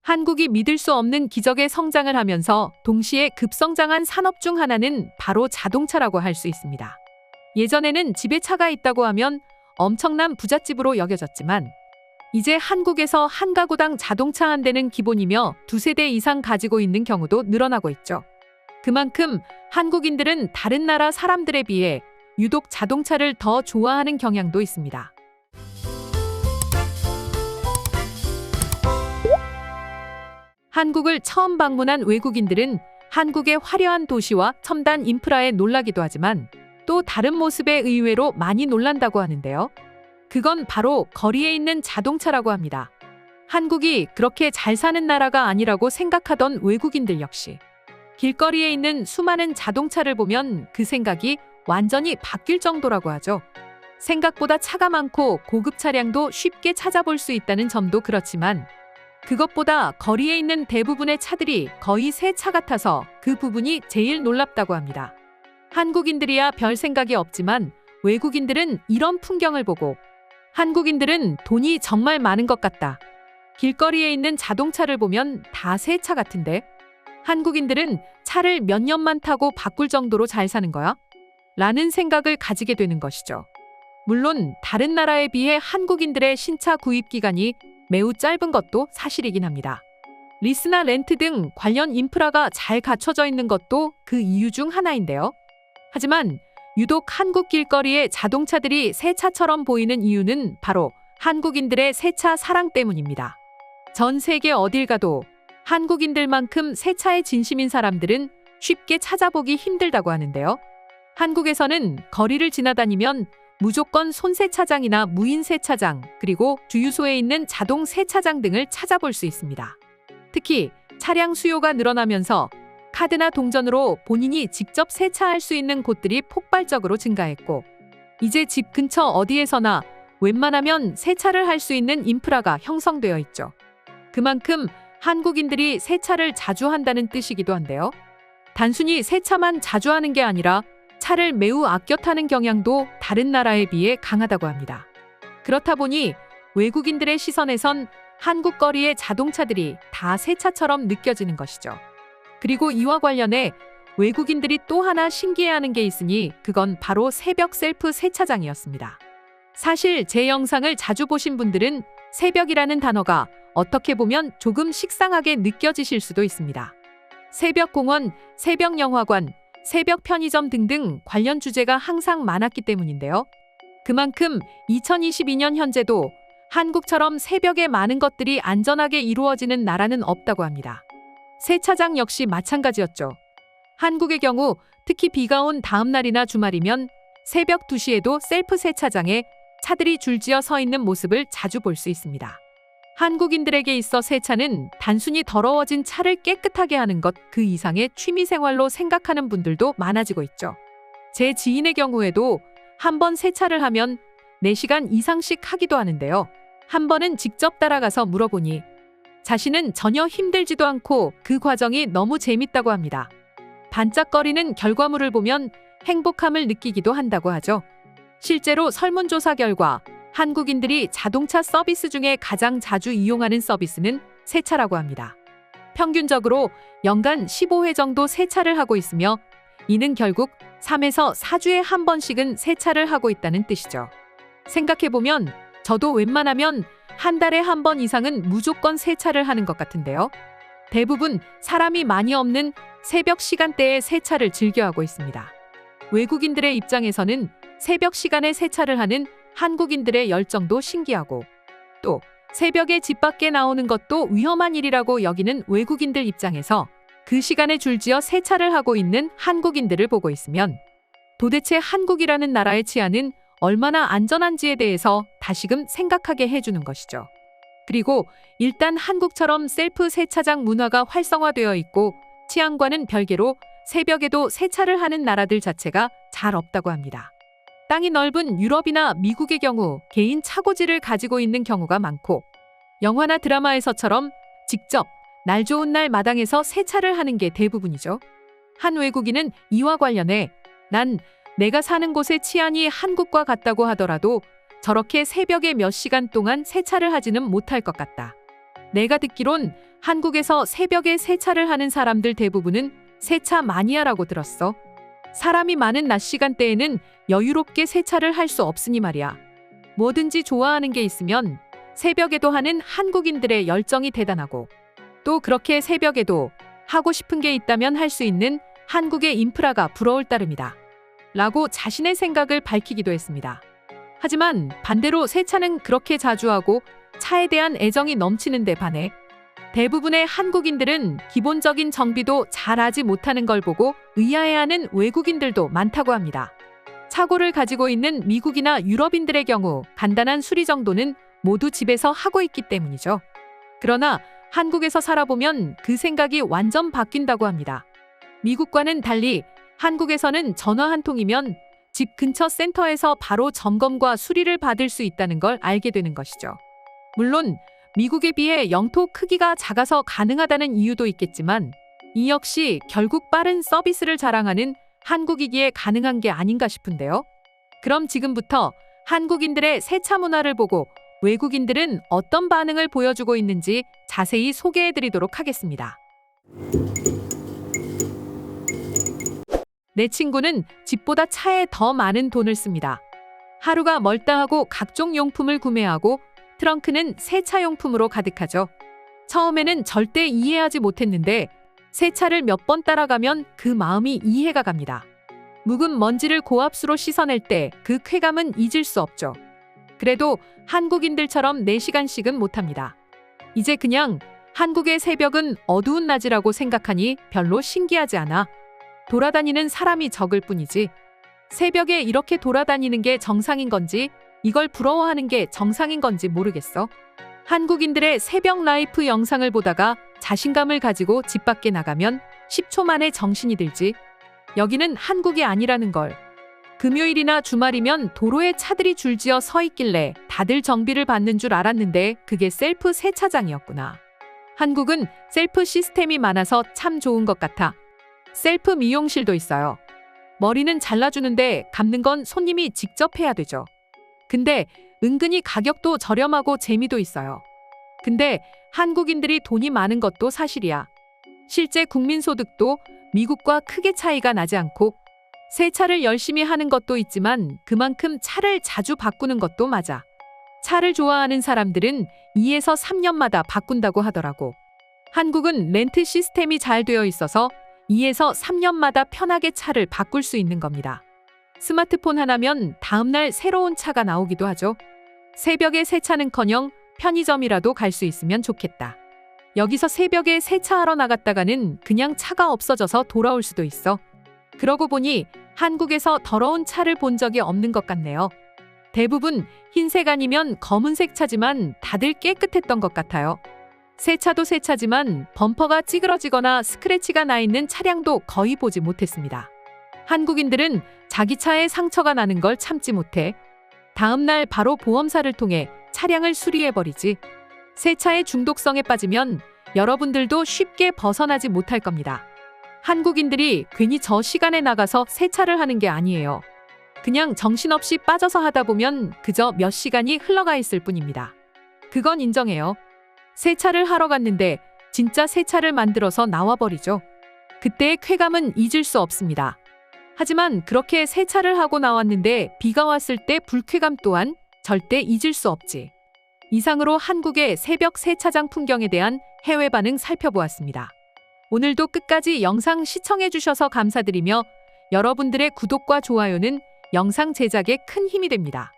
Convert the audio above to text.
한국이 믿을 수 없는 기적의 성장을 하면서 동시에 급성장한 산업 중 하나는 바로 자동차라고 할 수 있습니다. 예전에는 집에 차가 있다고 하면 엄청난 부잣집으로 여겨졌지만 이제 한국에서 한 가구당 자동차 한 대는 기본이며 두세 대 이상 가지고 있는 경우도 늘어나고 있죠. 그만큼 한국인들은 다른 나라 사람들에 비해 유독 자동차를 더 좋아하는 경향도 있습니다. 한국을 처음 방문한 외국인들은 한국의 화려한 도시와 첨단 인프라에 놀라기도 하지만 또 다른 모습에 의외로 많이 놀란다고 하는데요. 그건 바로 거리에 있는 자동차라고 합니다. 한국이 그렇게 잘 사는 나라가 아니라고 생각하던 외국인들 역시 길거리에 있는 수많은 자동차를 보면 그 생각이 완전히 바뀔 정도라고 하죠. 생각보다 차가 많고 고급 차량도 쉽게 찾아볼 수 있다는 점도 그렇지만 그것보다 거리에 있는 대부분의 차들이 거의 새 차 같아서 그 부분이 제일 놀랍다고 합니다. 한국인들이야 별 생각이 없지만 외국인들은 이런 풍경을 보고 한국인들은 돈이 정말 많은 것 같다. 길거리에 있는 자동차를 보면 다 새 차 같은데 한국인들은 차를 몇 년만 타고 바꿀 정도로 잘 사는 거야? 라는 생각을 가지게 되는 것이죠. 물론 다른 나라에 비해 한국인들의 신차 구입 기간이 매우 짧은 것도 사실이긴 합니다. 리스나 렌트 등 관련 인프라가 잘 갖춰져 있는 것도 그 이유 중 하나인데요. 하지만 유독 한국 길거리에 자동차들이 새 차처럼 보이는 이유는 바로 한국인들의 새 차 사랑 때문입니다. 전 세계 어딜 가도 한국인들만큼 새 차에 진심인 사람들은 쉽게 찾아보기 힘들다고 하는데요. 한국에서는 거리를 지나다니면 무조건 손세차장이나 무인세차장, 그리고 주유소에 있는 자동 세차장 등을 찾아볼 수 있습니다. 특히 차량 수요가 늘어나면서 카드나 동전으로 본인이 직접 세차할 수 있는 곳들이 폭발적으로 증가했고 이제 집 근처 어디에서나 웬만하면 세차를 할 수 있는 인프라가 형성되어 있죠. 그만큼 한국인들이 세차를 자주 한다는 뜻이기도 한데요. 단순히 세차만 자주 하는 게 아니라 차를 매우 아껴 타는 경향도 다른 나라에 비해 강하다고 합니다. 그렇다 보니 외국인들의 시선에선 한국 거리의 자동차들이 다 새 차처럼 느껴지는 것이죠. 그리고 이와 관련해 외국인들이 또 하나 신기해하는 게 있으니 그건 바로 새벽 셀프 세차장이었습니다. 사실 제 영상을 자주 보신 분들은 새벽이라는 단어가 어떻게 보면 조금 식상하게 느껴지실 수도 있습니다. 새벽 공원, 새벽 영화관, 새벽 편의점 등등 관련 주제가 항상 많았기 때문인데요. 그만큼 2022년 현재도 한국처럼 새벽에 많은 것들이 안전하게 이루어지는 나라는 없다고 합니다. 세차장 역시 마찬가지였죠. 한국의 경우 특히 비가 온 다음 날이나 주말이면 새벽 2시에도 셀프 세차장에 차들이 줄지어 서 있는 모습을 자주 볼 수 있습니다. 한국인들에게 있어 세차는 단순히 더러워진 차를 깨끗하게 하는 것 그 이상의 취미생활로 생각하는 분들도 많아지고 있죠. 제 지인의 경우에도 한 번 세차를 하면 4시간 이상씩 하기도 하는데요. 한 번은 직접 따라가서 물어보니 자신은 전혀 힘들지도 않고 그 과정이 너무 재밌다고 합니다. 반짝거리는 결과물을 보면 행복함을 느끼기도 한다고 하죠. 실제로 설문조사 결과 한국인들이 자동차 서비스 중에 가장 자주 이용하는 서비스는 세차라고 합니다. 평균적으로 연간 15회 정도 세차를 하고 있으며 이는 결국 3에서 4주에 한 번씩은 세차를 하고 있다는 뜻이죠. 생각해보면 저도 웬만하면 한 달에 한 번 이상은 무조건 세차를 하는 것 같은데요. 대부분 사람이 많이 없는 새벽 시간대에 세차를 즐겨하고 있습니다. 외국인들의 입장에서는 새벽 시간에 세차를 하는 한국인들의 열정도 신기하고 또 새벽에 집 밖에 나오는 것도 위험한 일이라고 여기는 외국인들 입장에서 그 시간에 줄지어 세차를 하고 있는 한국인들을 보고 있으면 도대체 한국이라는 나라의 치안은 얼마나 안전한지에 대해서 다시금 생각하게 해주는 것이죠. 그리고 일단 한국처럼 셀프 세차장 문화가 활성화되어 있고 치안과는 별개로 새벽에도 세차를 하는 나라들 자체가 잘 없다고 합니다. 땅이 넓은 유럽이나 미국의 경우 개인 차고지를 가지고 있는 경우가 많고 영화나 드라마에서처럼 직접 날 좋은 날 마당에서 세차를 하는 게 대부분이죠. 한 외국인은 이와 관련해 난 내가 사는 곳의 치안이 한국과 같다고 하더라도 저렇게 새벽에 몇 시간 동안 세차를 하지는 못할 것 같다. 내가 듣기론 한국에서 새벽에 세차를 하는 사람들 대부분은 세차 마니아라고 들었어. 사람이 많은 낮 시간대에는 여유롭게 세차를 할 수 없으니 말이야. 뭐든지 좋아하는 게 있으면 새벽에도 하는 한국인들의 열정이 대단하고, 또 그렇게 새벽에도 하고 싶은 게 있다면 할 수 있는 한국의 인프라가 부러울 따름이다. 라고 자신의 생각을 밝히기도 했습니다. 하지만 반대로 세차는 그렇게 자주 하고 차에 대한 애정이 넘치는 데 반해 대부분의 한국인들은 기본적인 정비도 잘하지 못하는 걸 보고 의아해하는 외국인들도 많다고 합니다. 차고를 가지고 있는 미국이나 유럽인들의 경우 간단한 수리 정도는 모두 집에서 하고 있기 때문이죠. 그러나 한국에서 살아보면 그 생각이 완전 바뀐다고 합니다. 미국과는 달리 한국에서는 전화 한 통이면 집 근처 센터에서 바로 점검과 수리를 받을 수 있다는 걸 알게 되는 것이죠. 물론 미국에 비해 영토 크기가 작아서 가능하다는 이유도 있겠지만 이 역시 결국 빠른 서비스를 자랑하는 한국이기에 가능한 게 아닌가 싶은데요. 그럼 지금부터 한국인들의 세차 문화를 보고 외국인들은 어떤 반응을 보여주고 있는지 자세히 소개해드리도록 하겠습니다. 내 친구는 집보다 차에 더 많은 돈을 씁니다. 하루가 멀다 하고 각종 용품을 구매하고 트렁크는 세차용품으로 가득하죠. 처음에는 절대 이해하지 못했는데 세차를 몇 번 따라가면 그 마음이 이해가 갑니다. 묵은 먼지를 고압수로 씻어낼 때 그 쾌감은 잊을 수 없죠. 그래도 한국인들처럼 4시간씩은 못합니다. 이제 그냥 한국의 새벽은 어두운 낮이라고 생각하니 별로 신기하지 않아. 돌아다니는 사람이 적을 뿐이지. 새벽에 이렇게 돌아다니는 게 정상인 건지 이걸 부러워하는 게 정상인 건지 모르겠어. 한국인들의 새벽 라이프 영상을 보다가 자신감을 가지고 집 밖에 나가면 10초 만에 정신이 들지. 여기는 한국이 아니라는 걸. 금요일이나 주말이면 도로에 차들이 줄지어 서 있길래 다들 정비를 받는 줄 알았는데 그게 셀프 세차장이었구나. 한국은 셀프 시스템이 많아서 참 좋은 것 같아. 셀프 미용실도 있어요. 머리는 잘라주는데 감는 건 손님이 직접 해야 되죠. 근데 은근히 가격도 저렴하고 재미도 있어요. 근데 한국인들이 돈이 많은 것도 사실이야. 실제 국민소득도 미국과 크게 차이가 나지 않고 세차를 열심히 하는 것도 있지만 그만큼 차를 자주 바꾸는 것도 맞아. 차를 좋아하는 사람들은 2에서 3년마다 바꾼다고 하더라고. 한국은 렌트 시스템이 잘 되어 있어서 2에서 3년마다 편하게 차를 바꿀 수 있는 겁니다. 스마트폰 하나면 다음날 새로운 차가 나오기도 하죠. 새벽에 세차는커녕 편의점이라도 갈 수 있으면 좋겠다. 여기서 새벽에 세차하러 나갔다가는 그냥 차가 없어져서 돌아올 수도 있어. 그러고 보니 한국에서 더러운 차를 본 적이 없는 것 같네요. 대부분 흰색 아니면 검은색 차지만 다들 깨끗했던 것 같아요. 새 차도 새 차지만 범퍼가 찌그러지거나 스크래치가 나 있는 차량도 거의 보지 못했습니다. 한국인들은 자기 차에 상처가 나는 걸 참지 못해 다음날 바로 보험사를 통해 차량을 수리해버리지. 새 차의 중독성에 빠지면 여러분들도 쉽게 벗어나지 못할 겁니다. 한국인들이 괜히 저 시간에 나가서 세차를 하는 게 아니에요. 그냥 정신없이 빠져서 하다 보면 그저 몇 시간이 흘러가 있을 뿐입니다. 그건 인정해요. 세차를 하러 갔는데 진짜 세차를 만들어서 나와버리죠. 그때의 쾌감은 잊을 수 없습니다. 하지만 그렇게 세차를 하고 나왔는데 비가 왔을 때 불쾌감 또한 절대 잊을 수 없지. 이상으로 한국의 새벽 세차장 풍경에 대한 해외 반응 살펴보았습니다. 오늘도 끝까지 영상 시청해주셔서 감사드리며 여러분들의 구독과 좋아요는 영상 제작에 큰 힘이 됩니다.